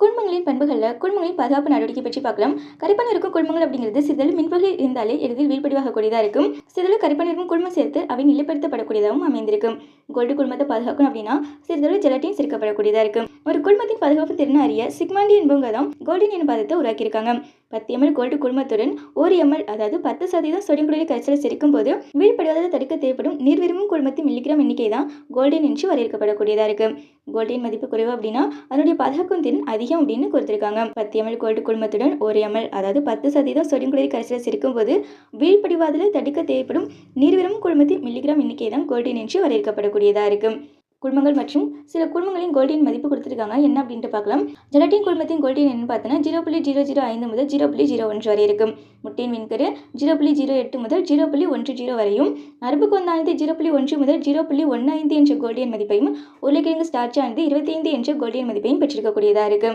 குழுமங்களின் பண்புகளில் குழுமங்களின் பாதுகாப்பு நடவடிக்கை பற்றி பார்க்கலாம். கரைப்பான் இருக்கும் குழுமங்கள் அப்படிங்கிறது சிறிதளவு மின்பகுதியில் இருந்தாலே எளிதில் வீழ்படிவாகக்கூடியதாக இருக்கும். சிறிதளவு கரைப்பான் இருக்கும் குழுமம் சேர்த்து அவை நிலைப்படுத்தப்படக்கூடியதாகவும் அமைந்திருக்கும். கோல்டு குழுமத்தை பாதுகாக்கணும் அப்படின்னா சிறிதளவு ஜெலட்டின் சேர்க்கப்படக்கூடியதாக இருக்கும். ஒரு குழுமத்தின் பாதுகாப்பு திறனை அறிய சிக்மாண்டி என்பவங்க தான் கோல்டின் எனும் பதத்தை உருவாக்கியிருக்காங்க. 10 ml கோல்டு குழுமத்துடன் 1 ml அதாவது 10% சோடியம் குளோரைடு கரைசலை சேர்க்கும் போது வீழ்படுவதை தடுக்க தேவைப்படும் நீர் விரும்பும் குழுமத்தின் மில்லிகிராம் எண்ணிக்கை தான் கோல்டின் என்று வரையறுக்கப்படக்கூடியதாக இருக்கு. கோல்டின் மதிப்பு குறைவு அப்படின்னா அதனுடைய பாதுகாக்கும் திறன் அதிகம் அப்படின்னு கொடுத்திருக்காங்க. 10 ml கோல்டு குழுமத்துடன் 1 ml அதாவது 10% சோடியம் குளோரைடு கரைசலை சேர்க்கும் போது வீழ்படிவாதலை தடுக்க தேவைப்படும் நீர் விரும்பும் குழுமத்தின் மில்லிகிராம் எண்ணிக்கை தான் கோல்டின் என்று வரையறுக்கப்படக்கூடியதாக இருக்கு. குழுமங்கள் மற்றும் சில குழுமங்களின் கோல்டின் மதிப்பு கொடுத்துருக்காங்க. என்ன அப்படின்ட்டு பார்க்கலாம். ஜெலட்டின் குழுமத்தின் கோல்டின் என்ன பார்த்தோன்னா 0.005 முதல் 0.01 வரை இருக்கும். முட்டையின் விண்கரு 0.08 முதல் 0.10 வரையும், நரம்பு கொந்தானது 0.1 முதல் 0.15 என்ற கோல்டின் மதிப்பையும், உருளைக்கிழங்கு ஸ்டார்ச் ஆனது 25 என்ற கோல்டின் மதிப்பையும் பெற்றிருக்கக்கூடியதாக இருக்கு.